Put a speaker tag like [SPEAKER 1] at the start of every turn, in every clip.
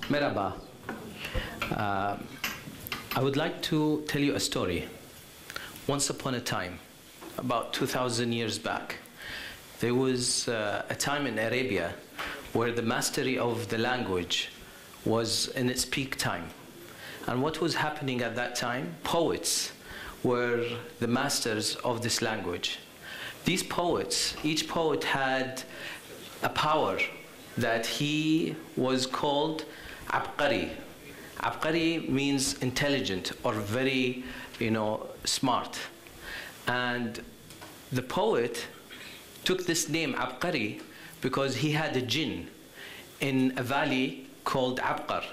[SPEAKER 1] Merhaba. I would like to tell you a story. Once upon a time, about 2,000 years back, there was a time in Arabia where the mastery of the language was in its peak time. And what was happening at that time? Poets were the masters of this language. These poets, each poet had a power that he was called Abqari. Abqari means intelligent or very, smart. And the poet took this name Abqari because he had a jinn in a valley called Abqar.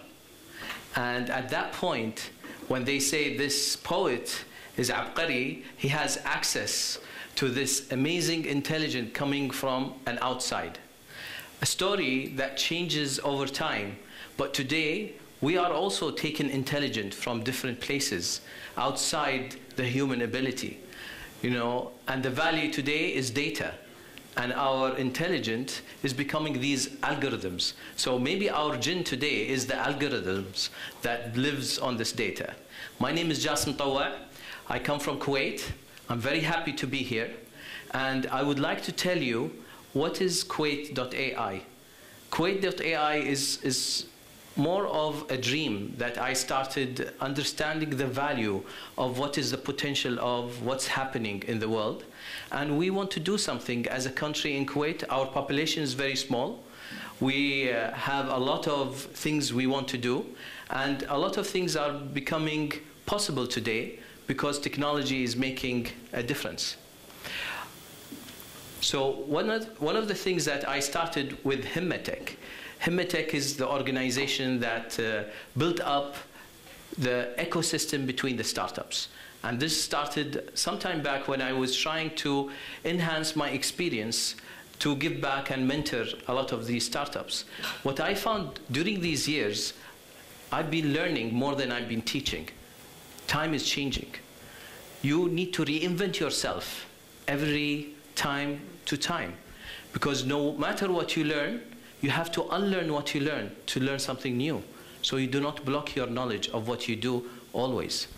[SPEAKER 1] And at that point, when they say this poet is Abqari, he has access to this amazing intelligence coming from an outside. A story that changes over time, but today we are also taking intelligence from different places outside the human ability. And the value today is data. And our intelligence is becoming these algorithms. So maybe our jinn today is the algorithms that lives on this data. My name is Jasem. I come from Kuwait. I'm very happy to be here. And I would like to tell you what is Kuwait.ai. Kuwait.ai is more of a dream that I started understanding the value of what is the potential of what's happening in the world. And we want to do something as a country in Kuwait. Our population is very small. We have a lot of things we want to do. And a lot of things are becoming possible today because technology is making a difference. So one of the things that I started with Himmatek. Himmatek is the organization that built up the ecosystem between the startups. And this started sometime back when I was trying to enhance my experience to give back and mentor a lot of these startups. What I found during these years, I've been learning more than I've been teaching. Time is changing. You need to reinvent yourself every time to time. Because no matter what you learn, you have to unlearn what you learn to learn something new. So you do not block your knowledge of what you do always.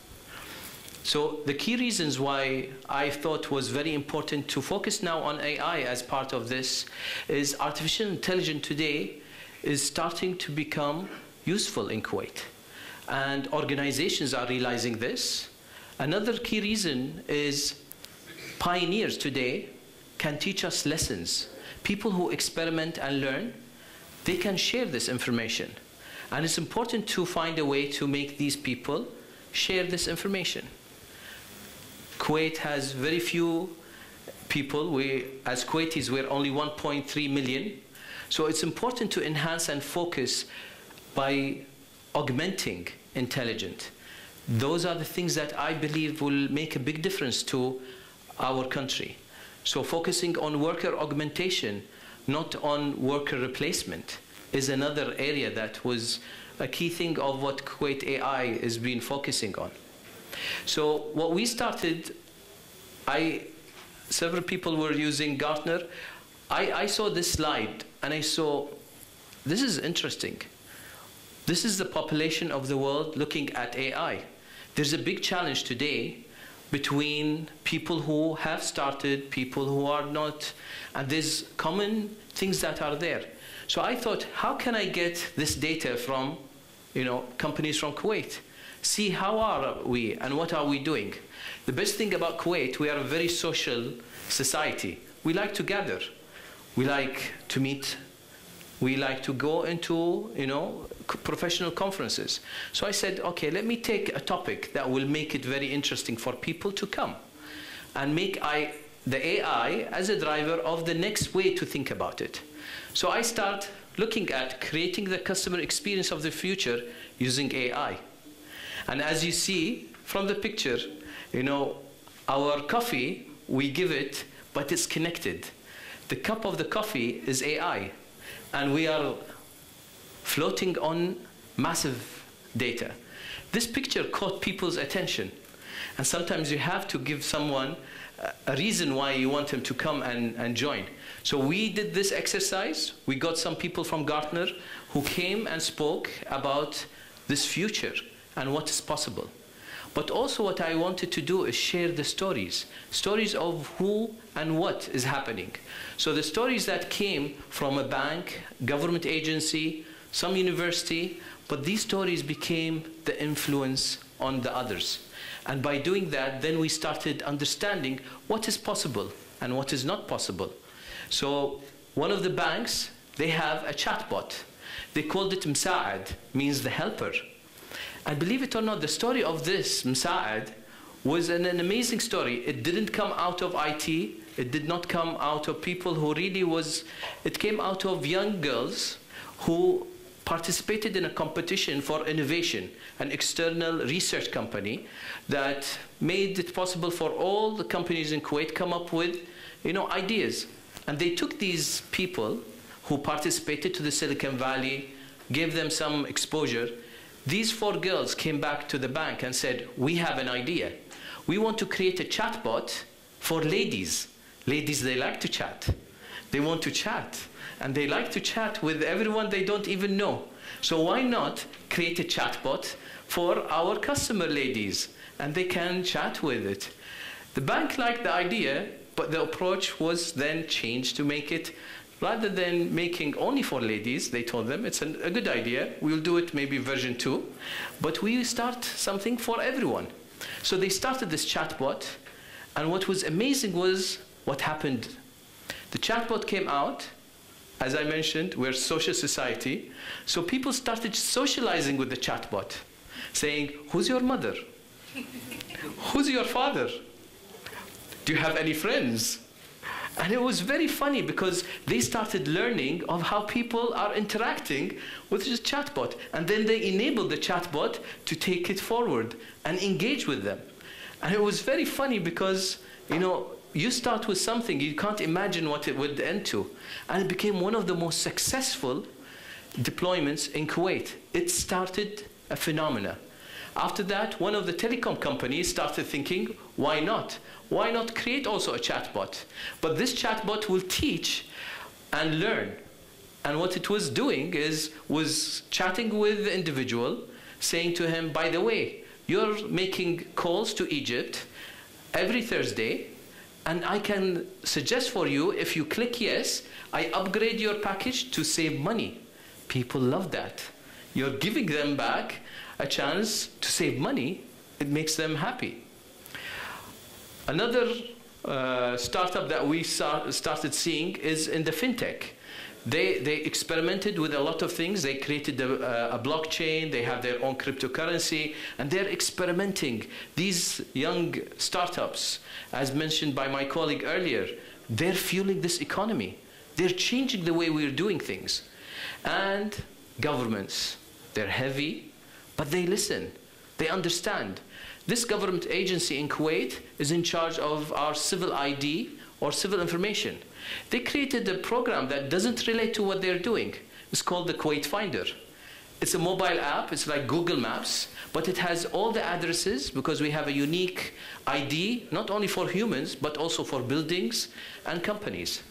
[SPEAKER 1] So the key reasons why I thought was very important to focus now on AI as part of this is artificial intelligence today is starting to become useful in Kuwait. And organizations are realizing this. Another key reason is pioneers today can teach us lessons. People who experiment and learn, they can share this information. And it's important to find a way to make these people share this information. Kuwait has very few people. As Kuwaitis, we're only 1.3 million. So it's important to enhance and focus by augmenting intelligence. Those are the things that I believe will make a big difference to our country. So focusing on worker augmentation, not on worker replacement, is another area that was a key thing of what Kuwait AI has been focusing on. So what we started, several people were using Gartner. I saw this slide and I saw, this is interesting. This is the population of the world looking at AI. There's a big challenge today between people who have started, people who are not, and there's common things that are there. So I thought, how can I get this data from, companies from Kuwait? See how are we and what are we doing? The best thing about Kuwait, we are a very social society. We like to gather. We like to meet. We like to go into, professional conferences. So I said, okay, let me take a topic that will make it very interesting for people to come and make the AI as a driver of the next way to think about it. So I start looking at creating the customer experience of the future using AI. And as you see from the picture, our coffee, we give it, but it's connected. The cup of the coffee is AI. And we are floating on massive data. This picture caught people's attention. And sometimes you have to give someone a reason why you want him to come and join. So we did this exercise. We got some people from Gartner who came and spoke about this future and what is possible. But also what I wanted to do is share the stories of who and what is happening. So the stories that came from a bank, government agency, some university, but these stories became the influence on the others. And by doing that, then we started understanding what is possible and what is not possible. So one of the banks, they have a chatbot. They called it Msa'ad, means the helper. And believe it or not, the story of this Msa'ad was an amazing story. It didn't come out of IT. It did not come out of people who really was, it came out of young girls who participated in a competition for innovation, an external research company that made it possible for all the companies in Kuwait come up with, ideas. And they took these people who participated to the Silicon Valley, gave them some exposure. These 4 girls came back to the bank and said, we have an idea. We want to create a chatbot for ladies. Ladies, they like to chat. They want to chat. And they like to chat with everyone they don't even know. So why not create a chatbot for our customer ladies? And they can chat with it. The bank liked the idea, but the approach was then changed to make it, rather than making only for ladies, they told them it's a good idea. We'll do it maybe version 2, but we start something for everyone. So they started this chatbot, and what was amazing was what happened. The chatbot came out. As I mentioned, we're a social society. So people started socializing with the chatbot, saying, who's your mother? Who's your father? Do you have any friends? And it was very funny because they started learning of how people are interacting with this chatbot. And then they enabled the chatbot to take it forward and engage with them. And it was very funny because, you start with something, you can't imagine what it would end to. And it became one of the most successful deployments in Kuwait. It started a phenomena. After that, one of the telecom companies started thinking, why not? Why not create also a chatbot? But this chatbot will teach and learn. And what it was doing was chatting with the individual, saying to him, by the way, you're making calls to Egypt every Thursday, and I can suggest for you, if you click yes, I upgrade your package to save money. People love that. You're giving them back a chance to save money. It makes them happy. Another startup that we started seeing is in the fintech. They experimented with a lot of things. They created a blockchain. They have their own cryptocurrency. And they're experimenting. These young startups, as mentioned by my colleague earlier, they're fueling this economy. They're changing the way we're doing things. And governments, they're heavy, but they listen. They understand. This government agency in Kuwait is in charge of our civil ID or civil information. They created a program that doesn't relate to what they're doing. It's called the Kuwait Finder. It's a mobile app. It's like Google Maps, but it has all the addresses because we have a unique ID, not only for humans, but also for buildings and companies.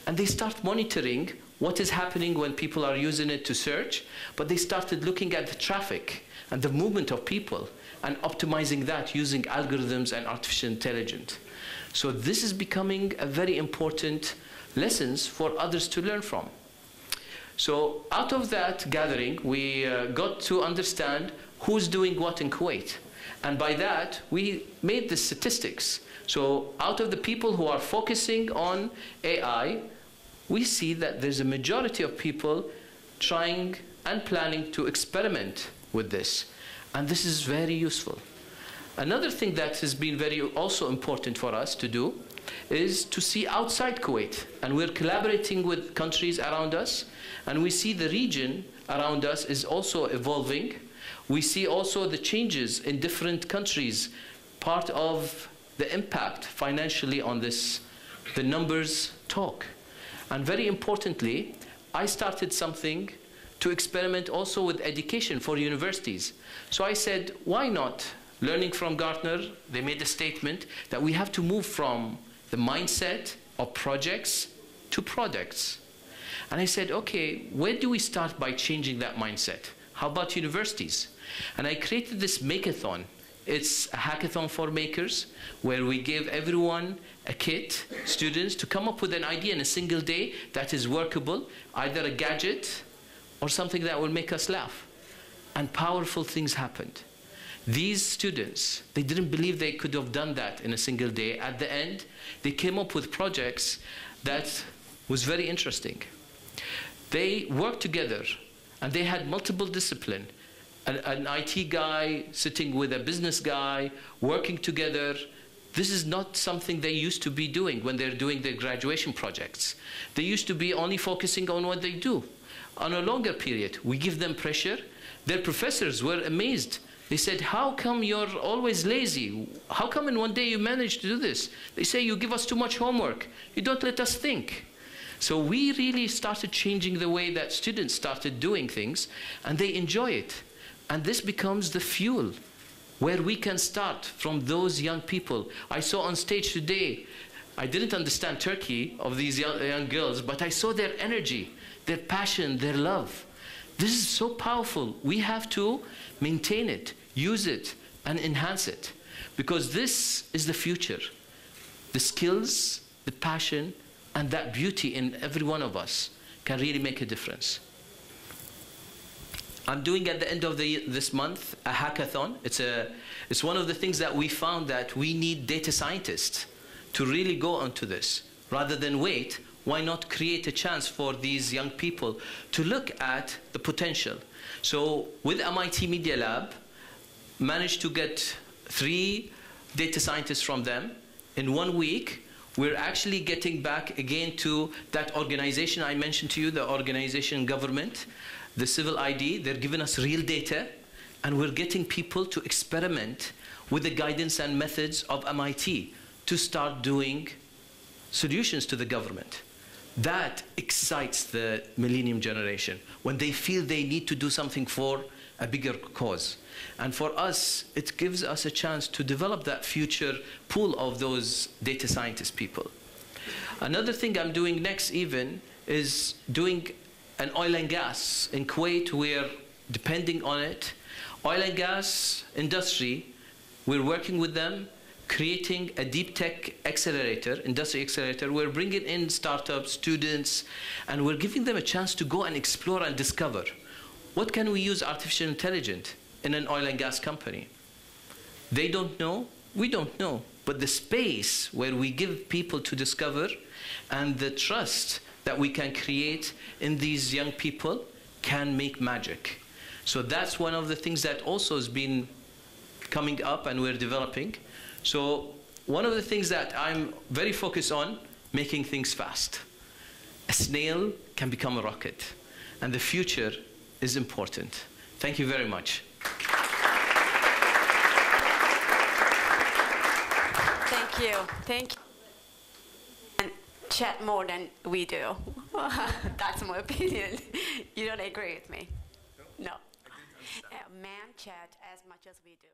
[SPEAKER 1] And they start monitoring what is happening when people are using it to search, but they started looking at the traffic and the movement of people and optimizing that using algorithms and artificial intelligence. So this is becoming a very important lessons for others to learn from. So out of that gathering, we got to understand who's doing what in Kuwait. And by that, we made the statistics. So out of the people who are focusing on AI, we see that there's a majority of people trying and planning to experiment with this. And this is very useful. Another thing that has been very also important for us to do is to see outside Kuwait. And we're collaborating with countries around us. And we see the region around us is also evolving. We see also the changes in different countries, part of the impact financially on this. The numbers talk. And very importantly, I started something to experiment also with education for universities. So I said, why not learning from Gartner, they made a statement that we have to move from the mindset of projects to products. And I said, okay, where do we start by changing that mindset? How about universities? And I created this makeathon. It's a hackathon for makers, where we give everyone a kit, students, to come up with an idea in a single day that is workable, either a gadget or something that will make us laugh. And powerful things happened. These students, they didn't believe they could have done that in a single day. At the end, they came up with projects that was very interesting. They worked together, and they had multiple disciplines. An IT guy sitting with a business guy, working together. This is not something they used to be doing when they're doing their graduation projects. They used to be only focusing on what they do. On a longer period, we give them pressure. Their professors were amazed. They said, how come you're always lazy? How come in one day you manage to do this? They say, you give us too much homework. You don't let us think. So we really started changing the way that students started doing things, and they enjoy it. And this becomes the fuel where we can start from those young people. I saw on stage today, I didn't understand Turkey of these young girls, but I saw their energy, their passion, their love. This is so powerful. We have to maintain it, use it, and enhance it, because this is the future. The skills, the passion, and that beauty in every one of us can really make a difference. I'm doing at the end of this month a hackathon. It's one of the things that we found, that we need data scientists to really go onto this. Rather than wait, why not create a chance for these young people to look at the potential? So with MIT Media Lab, managed to get 3 data scientists from them. In 1 week, we're actually getting back again to that organization I mentioned to you, the organization government, the civil ID. They're giving us real data, and we're getting people to experiment with the guidance and methods of MIT to start doing solutions to the government. That excites the millennium generation, when they feel they need to do something for a bigger cause. And for us, it gives us a chance to develop that future pool of those data scientist people. Another thing I'm doing next even is doing an oil and gas. In Kuwait, we're depending on it. Oil and gas industry, we're working with them, creating a deep tech accelerator, industry accelerator. We're bringing in startups, students, and we're giving them a chance to go and explore and discover. What can we use artificial intelligence in an oil and gas company? They don't know, we don't know. But the space where we give people to discover, and the trust that we can create in these young people, can make magic. So that's one of the things that also has been coming up and we're developing. So one of the things that I'm very focused on, making things fast. A snail can become a rocket, and the future is important. Thank you very much.
[SPEAKER 2] Thank you. Thank you. And chat more than we do. That's my opinion. You don't agree with me? No. Men chat as much as we do.